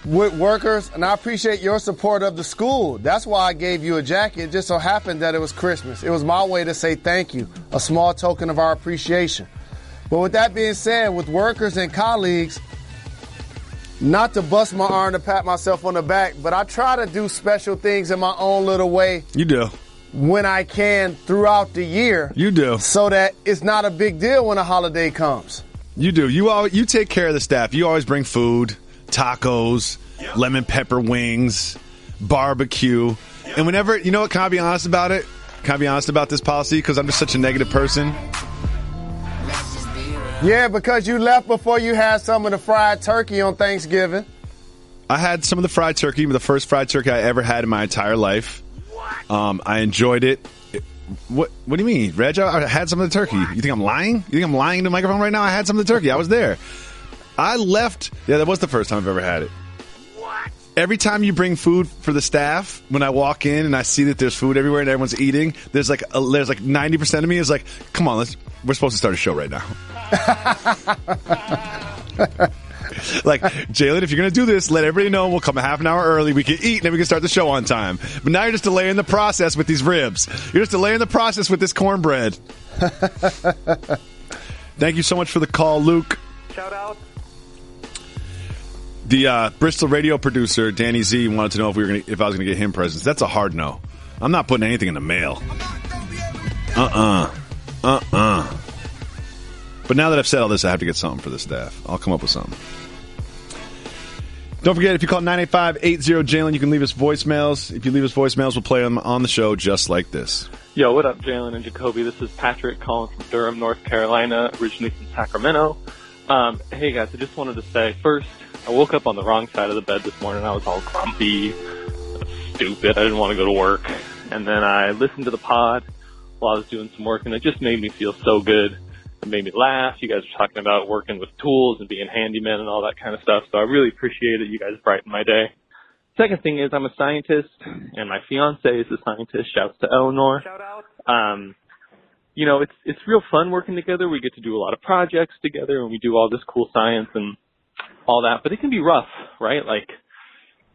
with workers, and I appreciate your support of the school. That's why I gave you a jacket. It just so happened that it was Christmas. It was my way to say thank you, a small token of our appreciation. But with that being said, with workers and colleagues, not to bust my arm to pat myself on the back, but I try to do special things in my own little way. You do. When I can throughout the year. You do. So that it's not a big deal when a holiday comes. You do. You take care of the staff. You always bring food, tacos, lemon pepper wings, barbecue. And whenever, can I be honest about it? Can I be honest about this policy? Because I'm just such a negative person. Yeah, because you left before you had some of the fried turkey on Thanksgiving. I had some of the fried turkey, the first fried turkey I ever had in my entire life. I enjoyed it. What do you mean, Reg? I had some of the turkey. You think I'm lying? You think I'm lying to the microphone right now? I had some of the turkey. I was there. I left. Yeah, that was the first time I've ever had it. What? Every time you bring food for the staff, when I walk in and I see that there's food everywhere and everyone's eating, there's like 90% of me is like, come on, we're supposed to start a show right now. Like, Jalen, if you're going to do this, let everybody know. We'll come a half an hour early. We can eat, and then we can start the show on time. But now you're just delaying the process with these ribs. You're just delaying the process with this cornbread. Thank you so much for the call, Luke. Shout out. The Bristol radio producer, Danny Z, wanted to know if I was going to get him presents. That's a hard no. I'm not putting anything in the mail. But now that I've said all this, I have to get something for the staff. I'll come up with something. Don't forget, if you call 985-80-JALEN, you can leave us voicemails. If you leave us voicemails, we'll play them on the show just like this. Yo, what up, Jalen and Jacoby? This is Patrick calling from Durham, North Carolina, originally from Sacramento. Hey, guys, I just wanted to say, first, I woke up on the wrong side of the bed this morning. I was all grumpy, stupid. I didn't want to go to work. And then I listened to the pod while I was doing some work, and it just made me feel so good. It made me laugh. You guys were talking about working with tools and being handymen and all that kind of stuff. So I really appreciate it. You guys brighten my day. Second thing is I'm a scientist, and my fiance is a scientist. Shouts to Eleanor. Shout out. You know, it's real fun working together. We get to do a lot of projects together, and we do all this cool science and all that. But it can be rough, right? Like,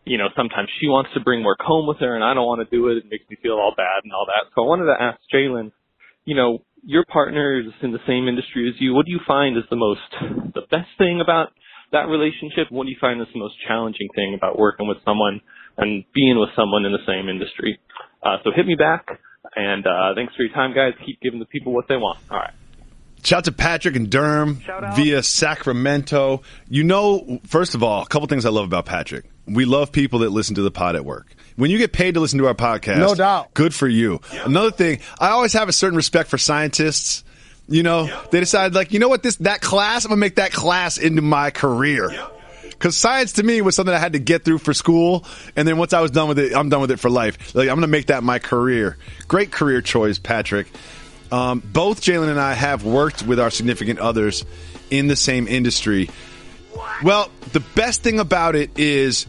you know, sometimes she wants to bring work home with her, and I don't want to do it. It makes me feel all bad and all that. So I wanted to ask Jalen, you know, your partner is in the same industry as you. What do you find is the best thing about that relationship? What do you find is the most challenging thing about working with someone and being with someone in the same industry? So hit me back, and thanks for your time, guys. Keep giving the people what they want. All right. Shout out to Patrick and Durham via Sacramento. You know, first of all, a couple things I love about Patrick. We love people that listen to the pod at work. When you get paid to listen to our podcast, no doubt, good for you. Yep. Another thing, I always have a certain respect for scientists. You know, they decide, like, you know what, that class, I'm going to make that class into my career. Because science to me was something I had to get through for school. And then once I was done with it, I'm done with it for life. Like, I'm going to make that my career. Great career choice, Patrick. Both Jalen and I have worked with our significant others in the same industry. Well, the best thing about it is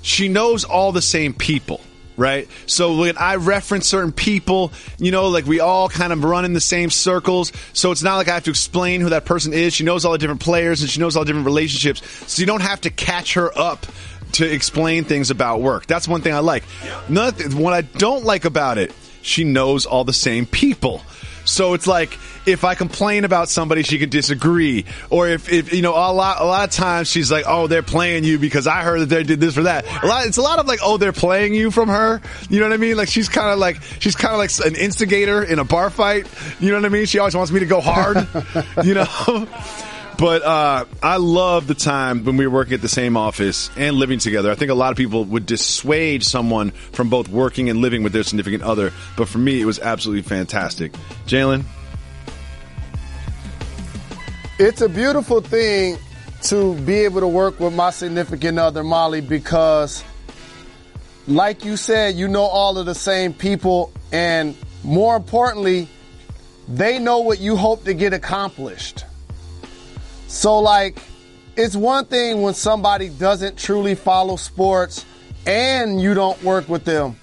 she knows all the same people, right? So when I reference certain people, you know, like we all kind of run in the same circles. So it's not like I have to explain who that person is. She knows all the different players and she knows all the different relationships. So you don't have to catch her up to explain things about work. That's one thing I like. What I don't like about it, she knows all the same people. So it's like, if I complain about somebody, she can disagree. Or if you know, a lot of times she's like, oh, they're playing you because I heard that they did this or that. It's a lot of like, oh, they're playing you from her. You know what I mean? Like she's kind of like an instigator in a bar fight. You know what I mean? She always wants me to go hard, you know? But I love the time when we were working at the same office and living together. I think a lot of people would dissuade someone from both working and living with their significant other. But for me, it was absolutely fantastic. Jalen? It's a beautiful thing to be able to work with my significant other, Molly, because like you said, you know all of the same people. And more importantly, they know what you hope to get accomplished. So, like, it's one thing when somebody doesn't truly follow sports and you don't work with them,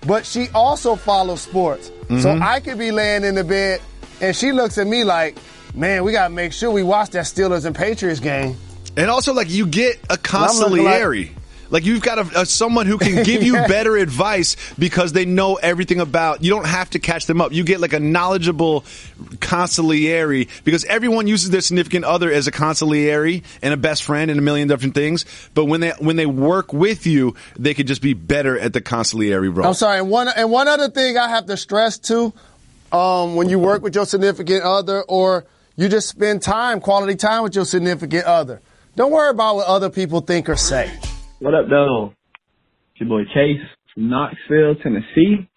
but she also follows sports. Mm-hmm. So I could be laying in the bed and she looks at me like, man, we got to make sure we watch that Steelers and Patriots game. And also, like, you get a consigliere. Like you've got someone who can give you better advice because they know everything about. You don't have to catch them up. You get like a knowledgeable consigliere because everyone uses their significant other as a consigliere and a best friend and a million different things. But when they work with you, they could just be better at the consigliere role. I'm sorry. And one other thing I have to stress too, when you work with your significant other or you just spend quality time with your significant other, don't worry about what other people think or say. What up, though? It's your boy Chase from Knoxville, Tennessee.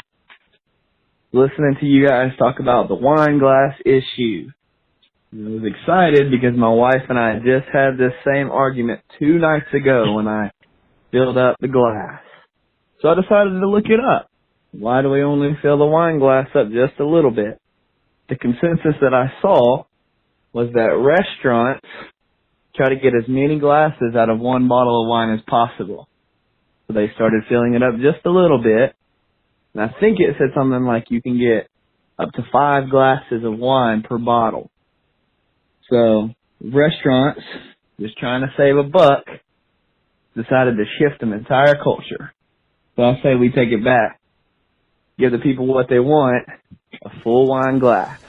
Listening to you guys talk about the wine glass issue. I was excited because my wife and I just had this same argument 2 nights ago when I filled up the glass. So I decided to look it up. Why do we only fill the wine glass up just a little bit? The consensus that I saw was that restaurants try to get as many glasses out of one bottle of wine as possible. So they started filling it up just a little bit. And I think it said something like you can get up to 5 glasses of wine per bottle. So restaurants, just trying to save a buck, decided to shift an entire culture. So I say we take it back. Give the people what they want, a full wine glass.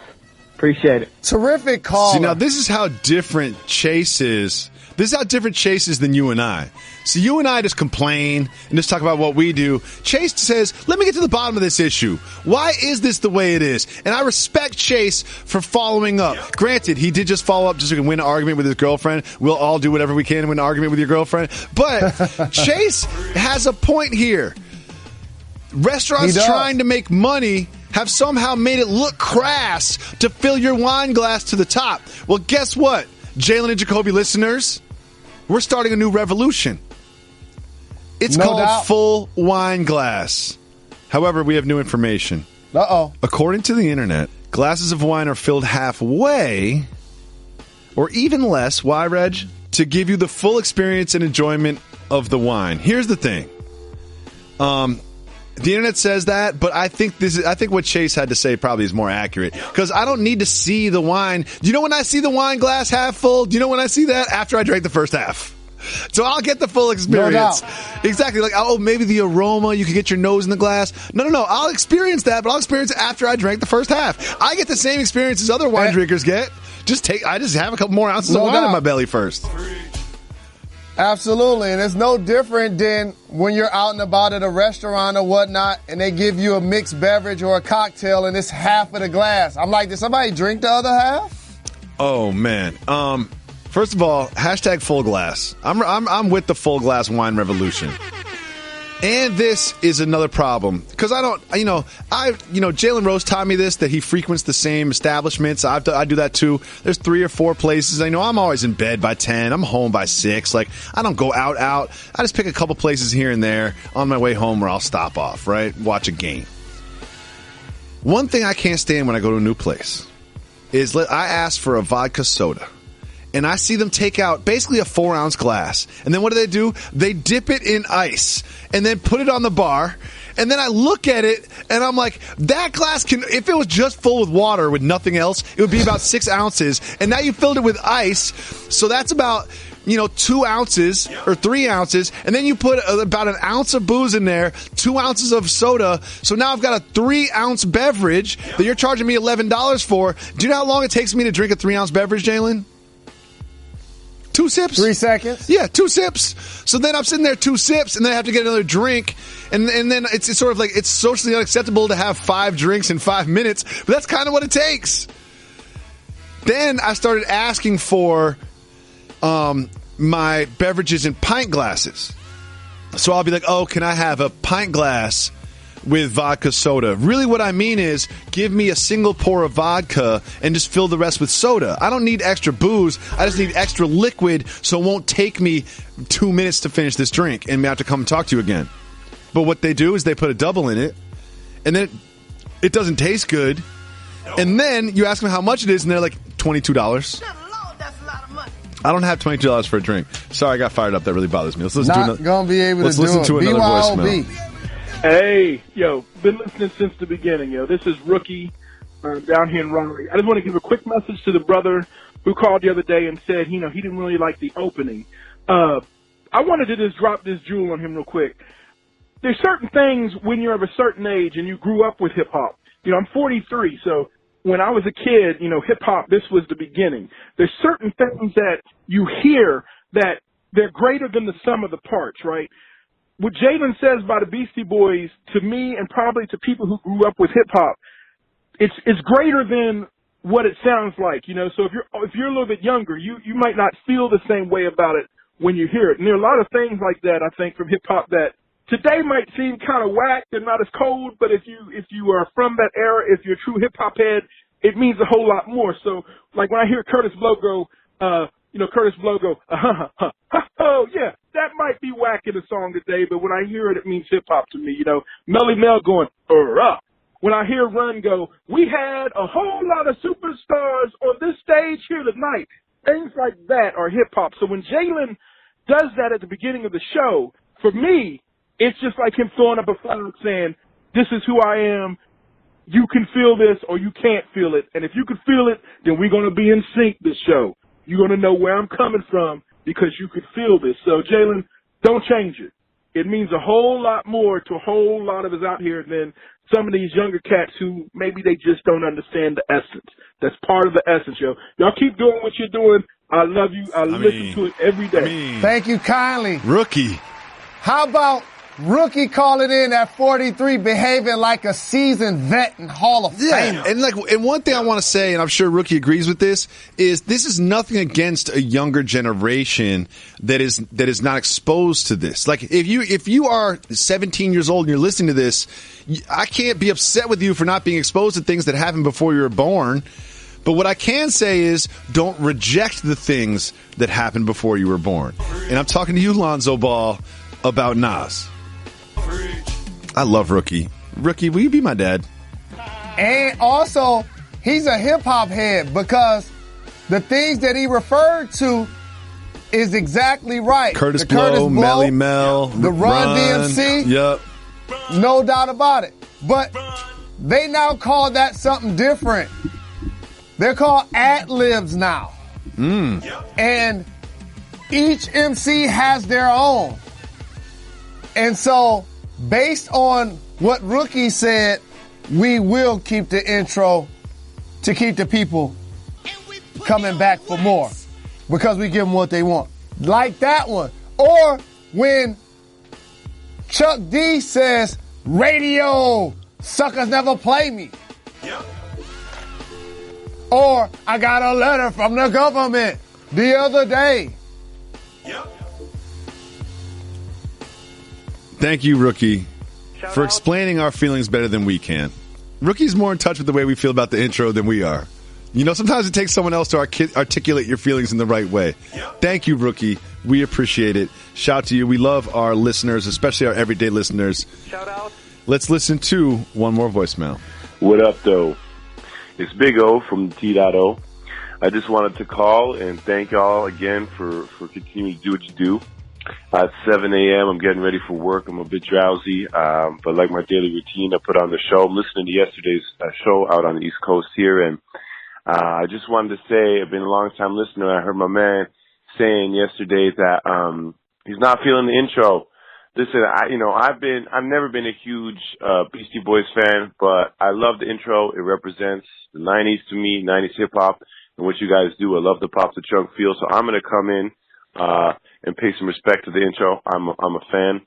Appreciate it. Terrific call. See, now this is how different Chase is. This is how different Chase is than you and I. So you and I just complain and just talk about what we do. Chase says, let me get to the bottom of this issue. Why is this the way it is? And I respect Chase for following up. Yep. Granted, he did just follow up just so he can win an argument with his girlfriend. We'll all do whatever we can to win an argument with your girlfriend. But Chase has a point here. Restaurants trying to make money have somehow made it look crass to fill your wine glass to the top. Well, guess what, Jalen and Jacoby listeners? We're starting a new revolution. It's called full wine glass. However, we have new information. According to the internet, glasses of wine are filled halfway or even less. Why, Reg? To give you the full experience and enjoyment of the wine. Here's the thing. The internet says that, but I think what Chase had to say probably is more accurate, because I don't need to see the wine. Do you know when I see the wine glass half full? Do you know when I see that? After I drank the first half. So I'll get the full experience. No doubt. Exactly. Like, oh, maybe the aroma, you can get your nose in the glass. No. I'll experience that, but I'll experience it after I drank the first half. I get the same experience as other wine drinkers get. I just have a couple more ounces of wine in my belly first. Absolutely, and it's no different than when you're out and about at a restaurant or whatnot, and they give you a mixed beverage or a cocktail, and it's half of the glass. I'm like, did somebody drink the other half? Oh man. First of all, hashtag full glass. I'm with the full glass wine revolution. And this is another problem, because Jalen Rose taught me this, that he frequents the same establishments. I do that too. There's 3 or 4 places. I know I'm always in bed by 10. I'm home by 6. Like, I don't go out. I just pick a couple places here and there on my way home where I'll stop off, right? Watch a game. One thing I can't stand when I go to a new place is I ask for a vodka soda. And I see them take out basically a 4-ounce glass. And then what do? They dip it in ice and then put it on the bar. And then I look at it and I'm like, that glass if it was just full with water with nothing else, it would be about 6 ounces. And now you filled it with ice. So that's about, 2 ounces or 3 ounces. And then you put about an ounce of booze in there, 2 ounces of soda. So now I've got a 3-ounce beverage that you're charging me $11 for. Do you know how long it takes me to drink a 3-ounce beverage, Jalen? 2 sips? 3 seconds? Yeah, 2 sips. So then I'm sitting there 2 sips, and then I have to get another drink. And then it's sort of like, it's socially unacceptable to have 5 drinks in 5 minutes. But that's kind of what it takes. Then I started asking for my beverages in pint glasses. So I'll be like, oh, can I have a pint glass with vodka soda? Really what I mean is, give me a single pour of vodka and just fill the rest with soda. I don't need extra booze. I just need extra liquid so it won't take me 2 minutes to finish this drink and I have to come and talk to you again. But what they do is they put a double in it, and then it doesn't taste good. And then you ask them how much it is, and they're like, $22. I don't have $22 for a drink. Sorry, I got fired up. That really bothers me. Let's listen Not gonna be able to let's listen to another voicemail. Hey, been listening since the beginning, This is Rookie down here in Raleigh. I just want to give a quick message to the brother who called the other day and said, he didn't really like the opening. I wanted to just drop this jewel on him real quick. There's certain things when you're of a certain age and you grew up with hip-hop. I'm 43, so when I was a kid, hip-hop, this was the beginning. There's certain things that you hear that they're greater than the sum of the parts, right? What Jalen says by the Beastie Boys, to me and probably to people who grew up with hip hop, it's greater than what it sounds like, So if you're a little bit younger, you might not feel the same way about it when you hear it. And there are a lot of things like that, I think, from hip hop that today might seem kind of whack and not as cold, but if you are from that era, if you're a true hip hop head, it means a whole lot more. So like when I hear Curtis Blow go, oh yeah, that might be whack in a song today, but when I hear it, it means hip hop to me. Melly Mel going, when I hear Run go, we had a whole lot of superstars on this stage here tonight. Things like that are hip hop. So when Jalen does that at the beginning of the show, for me, it's just like him throwing up a flag saying, this is who I am. You can feel this or you can't feel it. And if you can feel it, then we're going to be in sync this show. You're going to know where I'm coming from because you could feel this. So, Jalen, don't change it. It means a whole lot more to a whole lot of us out here than some of these younger cats who maybe they just don't understand the essence. That's part of the essence, yo. Y'all keep doing what you're doing. I love you. I listen to it every day. Thank you kindly. Rookie. How about Rookie calling in at 43, behaving like a seasoned vet and Hall of Famer? And one thing I want to say, and I'm sure Rookie agrees with this is nothing against a younger generation that is not exposed to this. Like if you are 17 years old and you're listening to this, I can't be upset with you for not being exposed to things that happened before you were born. But what I can say is don't reject the things that happened before you were born. And I'm talking to you, Lonzo Ball, about Nas. I love Rookie. Rookie, will you be my dad? And also, he's a hip-hop head because the things that he referred to is exactly right. Curtis Blow, Melly Mel, the Run DMC. Yep. No doubt about it. But they now call that something different. They're called ad-libs now. And each MC has their own. And so, based on what Rookie said, we will keep the intro to keep the people coming back for more because we give them what they want. Like that one. Or when Chuck D says, radio, suckers never play me. Or I got a letter from the government the other day. Thank you, Rookie, for explaining our feelings better than we can. Rookie's more in touch with the way we feel about the intro than we are. You know, sometimes it takes someone else to articulate your feelings in the right way. Thank you, Rookie. We appreciate it. Shout to you. We love our listeners, especially our everyday listeners. Shout out. Let's listen to one more voicemail. What up, though? It's Big O from T.O. I just wanted to call and thank y'all again for continuing to do what you do. At 7 a.m., I'm getting ready for work. I'm a bit drowsy, but like my daily routine, I put on the show. I'm listening to yesterday's show out on the East Coast here, and I just wanted to say I've been a long-time listener. I heard my man saying yesterday that he's not feeling the intro. Listen, I've never been a huge Beastie Boys fan, but I love the intro. It represents the 90s to me, 90s hip-hop, and what you guys do. I love the Pop the Trunk feel, so I'm going to come in and pay some respect to the intro. I'm a fan.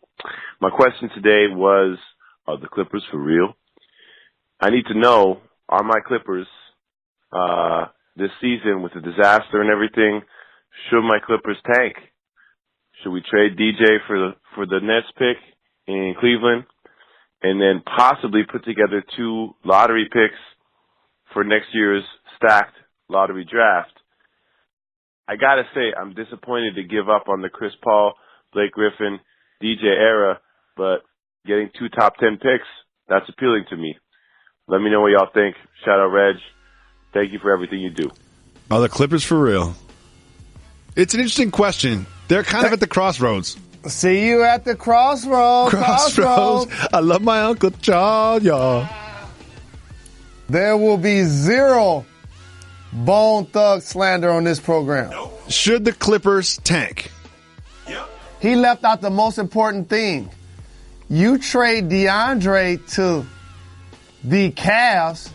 My question today was, are the Clippers for real? I need to know, are my Clippers this season with the disaster and everything, should my Clippers tank? Should we trade DJ for the Nets pick in Cleveland and then possibly put together 2 lottery picks for next year's stacked lottery draft? I gotta say, I'm disappointed to give up on the Chris Paul, Blake Griffin, DJ era, but getting 2 top 10 picks, that's appealing to me. Let me know what y'all think. Shout out, Reg. Thank you for everything you do. Are the Clippers for real? It's an interesting question. They're kind of at the crossroads. See you at the crossroads. I love my Uncle John, y'all. There will be 0 Bone Thug slander on this program. Should the Clippers tank? He left out the most important thing. You trade DeAndre to the Cavs.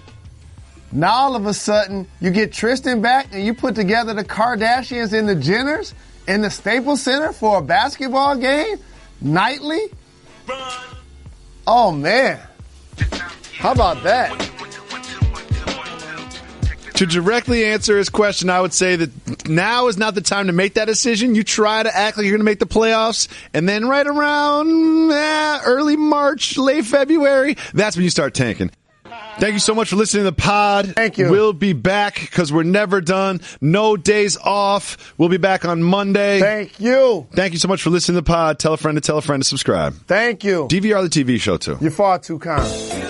Now all of a sudden you get Tristan back and you put together the Kardashians and the Jenners in the Staples Center for a basketball game nightly. Oh man, how about that? To directly answer his question, I would say that now is not the time to make that decision. You try to act like you're going to make the playoffs, and then right around early March, late February, that's when you start tanking. Thank you so much for listening to the pod. Thank you. We'll be back because we're never done. No days off. We'll be back on Monday. Thank you. Thank you so much for listening to the pod. Tell a friend to subscribe. Thank you. DVR the TV show, too. You're far too kind.